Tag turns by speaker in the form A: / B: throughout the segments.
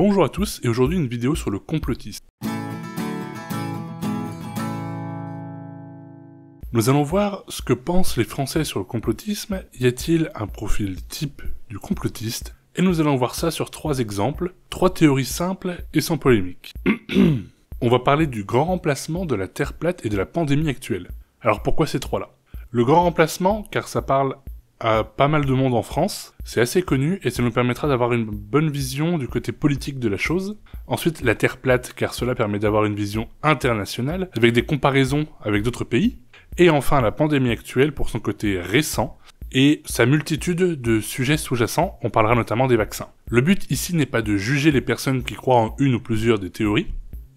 A: Bonjour à tous, et aujourd'hui une vidéo sur le complotisme. Nous allons voir ce que pensent les Français sur le complotisme, y a-t-il un profil type du complotiste, et nous allons voir ça sur 3 exemples, 3 théories simples et sans polémique. On va parler du grand remplacement, de la Terre plate et de la pandémie actuelle. Alors pourquoi ces 3-là? Le grand remplacement, car ça parle à pas mal de monde en France, c'est assez connu et ça nous permettra d'avoir une bonne vision du côté politique de la chose. Ensuite, la Terre plate, car cela permet d'avoir une vision internationale, avec des comparaisons avec d'autres pays. Et enfin, la pandémie actuelle pour son côté récent, et sa multitude de sujets sous-jacents, on parlera notamment des vaccins. Le but ici n'est pas de juger les personnes qui croient en une ou plusieurs des théories,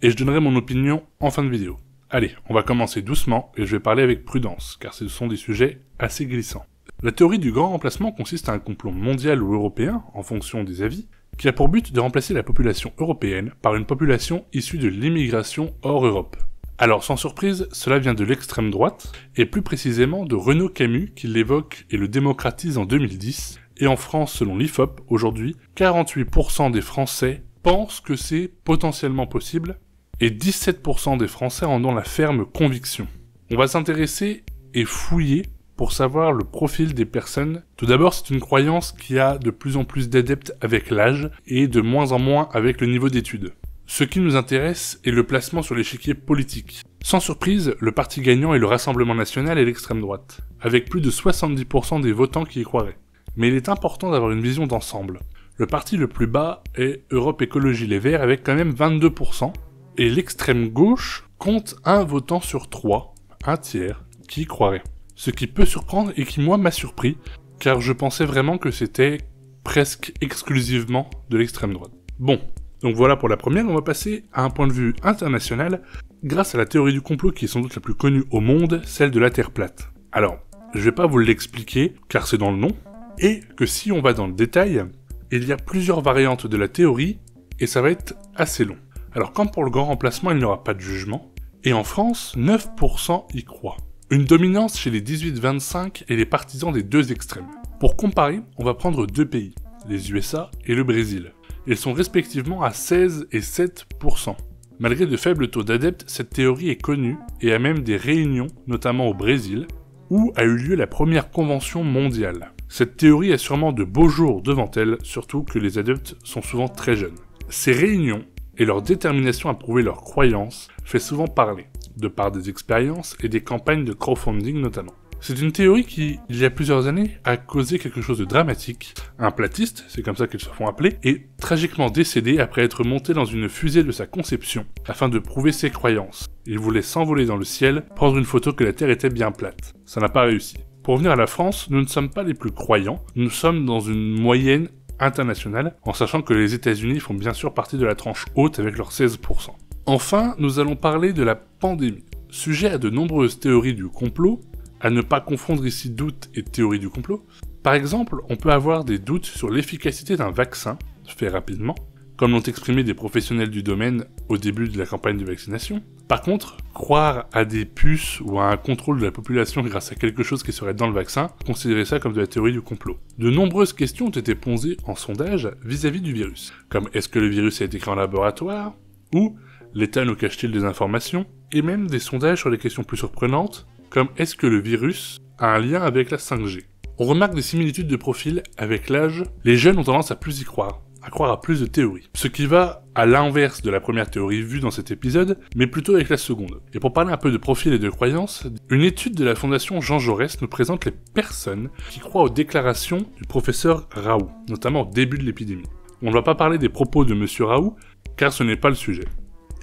A: et je donnerai mon opinion en fin de vidéo. Allez, on va commencer doucement, et je vais parler avec prudence, car ce sont des sujets assez glissants. La théorie du grand remplacement consiste à un complot mondial ou européen, en fonction des avis, qui a pour but de remplacer la population européenne par une population issue de l'immigration hors Europe. Alors sans surprise, cela vient de l'extrême droite, et plus précisément de Renaud Camus qui l'évoque et le démocratise en 2010, et en France selon l'IFOP, aujourd'hui, 48% des Français pensent que c'est potentiellement possible, et 17% des Français en ont la ferme conviction. On va s'intéresser et fouiller pour savoir le profil des personnes. Tout d'abord, c'est une croyance qui a de plus en plus d'adeptes avec l'âge et de moins en moins avec le niveau d'études. Ce qui nous intéresse est le placement sur l'échiquier politique. Sans surprise, le parti gagnant est le Rassemblement National et l'extrême droite, avec plus de 70% des votants qui y croiraient. Mais il est important d'avoir une vision d'ensemble. Le parti le plus bas est Europe Écologie Les Verts avec quand même 22%, et l'extrême gauche compte un votant sur 3, un tiers, qui y croirait. Ce qui peut surprendre et qui moi m'a surpris, car je pensais vraiment que c'était presque exclusivement de l'extrême droite. Bon, donc voilà pour la première, on va passer à un point de vue international, grâce à la théorie du complot qui est sans doute la plus connue au monde, celle de la Terre plate. Alors, je vais pas vous l'expliquer, car c'est dans le nom, et que si on va dans le détail, il y a plusieurs variantes de la théorie, et ça va être assez long. Alors comme pour le grand remplacement, il n'y aura pas de jugement, et en France, 9% y croient. Une dominance chez les 18-25 et les partisans des deux extrêmes. Pour comparer, on va prendre 2 pays, les USA et le Brésil. Ils sont respectivement à 16 et 7%. Malgré de faibles taux d'adeptes, cette théorie est connue et a même des réunions, notamment au Brésil, où a eu lieu la première convention mondiale. Cette théorie a sûrement de beaux jours devant elle, surtout que les adeptes sont souvent très jeunes. Ces réunions et leur détermination à prouver leurs croyances fait souvent parler, de par des expériences et des campagnes de crowdfunding notamment. C'est une théorie qui, il y a plusieurs années, a causé quelque chose de dramatique. Un platiste, c'est comme ça qu'ils se font appeler, est tragiquement décédé après être monté dans une fusée de sa conception, afin de prouver ses croyances. Il voulait s'envoler dans le ciel, prendre une photo que la Terre était bien plate. Ça n'a pas réussi. Pour revenir à la France, nous ne sommes pas les plus croyants, nous sommes dans une moyenne internationale, en sachant que les États-Unis font bien sûr partie de la tranche haute avec leurs 16%. Enfin, nous allons parler de la pandémie. Sujet à de nombreuses théories du complot, à ne pas confondre ici doute et théorie du complot. Par exemple, on peut avoir des doutes sur l'efficacité d'un vaccin, fait rapidement, comme l'ont exprimé des professionnels du domaine au début de la campagne de vaccination. Par contre, croire à des puces ou à un contrôle de la population grâce à quelque chose qui serait dans le vaccin, considérer ça comme de la théorie du complot. De nombreuses questions ont été posées en sondage vis-à-vis du virus, comme est-ce que le virus a été créé en laboratoire, ou l'État nous cache-t-il des informations, et même des sondages sur des questions plus surprenantes, comme est-ce que le virus a un lien avec la 5G. On remarque des similitudes de profil avec l'âge, les jeunes ont tendance à plus y croire à plus de théories. Ce qui va à l'inverse de la première théorie vue dans cet épisode, mais plutôt avec la seconde. Et pour parler un peu de profil et de croyances, une étude de la Fondation Jean Jaurès nous présente les personnes qui croient aux déclarations du professeur Raoult, notamment au début de l'épidémie. On ne va pas parler des propos de monsieur Raoult, car ce n'est pas le sujet.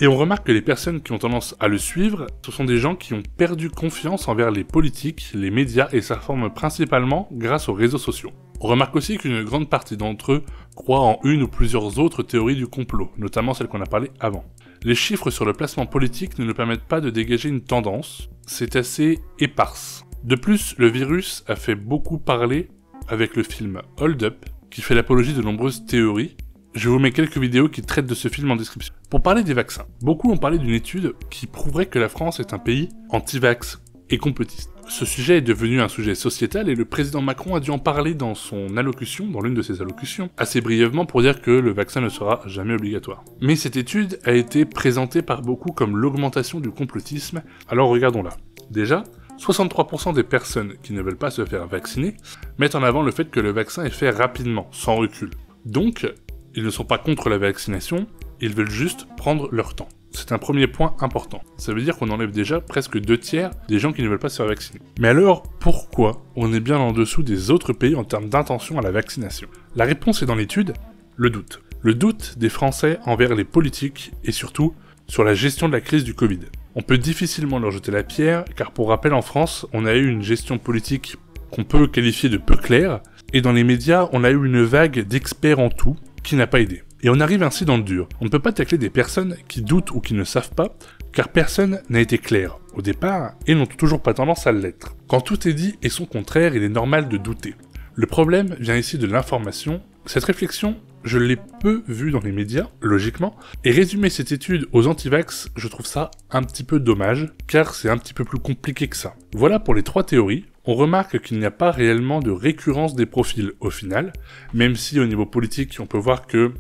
A: Et on remarque que les personnes qui ont tendance à le suivre, ce sont des gens qui ont perdu confiance envers les politiques, les médias, et s'informent principalement grâce aux réseaux sociaux. On remarque aussi qu'une grande partie d'entre eux croient en une ou plusieurs autres théories du complot, notamment celles qu'on a parlé avant. Les chiffres sur le placement politique ne nous permettent pas de dégager une tendance, c'est assez éparse. De plus, le virus a fait beaucoup parler avec le film Hold Up, qui fait l'apologie de nombreuses théories. Je vous mets quelques vidéos qui traitent de ce film en description. Pour parler des vaccins, beaucoup ont parlé d'une étude qui prouverait que la France est un pays anti-vax et complotiste. ce sujet est devenu un sujet sociétal et le président Macron a dû en parler dans son allocution, dans l'une de ses allocutions, assez brièvement pour dire que le vaccin ne sera jamais obligatoire. Mais cette étude a été présentée par beaucoup comme l'augmentation du complotisme, alors regardons-la. Déjà, 63% des personnes qui ne veulent pas se faire vacciner mettent en avant le fait que le vaccin est fait rapidement, sans recul. Donc, ils ne sont pas contre la vaccination, ils veulent juste prendre leur temps. C'est un premier point important. Ça veut dire qu'on enlève déjà presque 2/3 des gens qui ne veulent pas se faire vacciner. Mais alors, pourquoi on est bien en dessous des autres pays en termes d'intention à la vaccination? La réponse est dans l'étude, le doute. Le doute des Français envers les politiques et surtout sur la gestion de la crise du Covid. On peut difficilement leur jeter la pierre, car pour rappel en France, on a eu une gestion politique qu'on peut qualifier de peu claire, et dans les médias, on a eu une vague d'experts en tout qui n'a pas aidé. Et on arrive ainsi dans le dur. On ne peut pas tacler des personnes qui doutent ou qui ne savent pas, car personne n'a été clair au départ et n'ont toujours pas tendance à l'être. Quand tout est dit et son contraire, il est normal de douter. Le problème vient ici de l'information. Cette réflexion, je l'ai peu vue dans les médias, logiquement, et résumer cette étude aux antivax, je trouve ça un petit peu dommage, car c'est un petit peu plus compliqué que ça. Voilà pour les 3 théories. On remarque qu'il n'y a pas réellement de récurrence des profils au final, même si au niveau politique, on peut voir que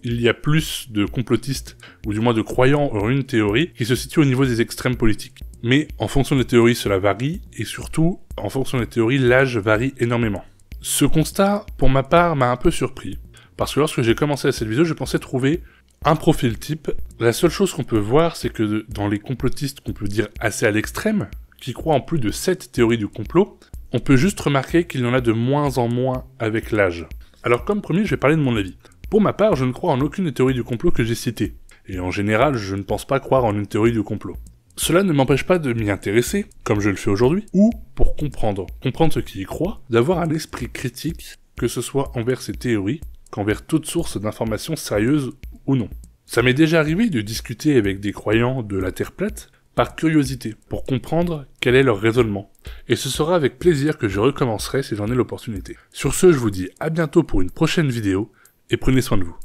A: il y a plus de complotistes, ou du moins de croyants en une théorie, qui se situe au niveau des extrêmes politiques. Mais en fonction des théories, cela varie, et surtout, en fonction des théories, l'âge varie énormément. Ce constat, pour ma part, m'a un peu surpris, parce que lorsque j'ai commencé cette vidéo, je pensais trouver un profil type. La seule chose qu'on peut voir, c'est que dans les complotistes qu'on peut dire assez à l'extrême, qui croient en plus de 7 théories du complot, on peut juste remarquer qu'il y en a de moins en moins avec l'âge. Alors comme promis, je vais parler de mon avis. Pour ma part, je ne crois en aucune des théories du complot que j'ai citées, et en général, je ne pense pas croire en une théorie du complot. Cela ne m'empêche pas de m'y intéresser, comme je le fais aujourd'hui, ou, pour comprendre ceux qui y croient, d'avoir un esprit critique, que ce soit envers ces théories, qu'envers toute source d'informations sérieuses ou non. Ça m'est déjà arrivé de discuter avec des croyants de la Terre plate, par curiosité, pour comprendre quel est leur raisonnement. Et ce sera avec plaisir que je recommencerai si j'en ai l'opportunité. Sur ce, je vous dis à bientôt pour une prochaine vidéo, et prenez soin de vous.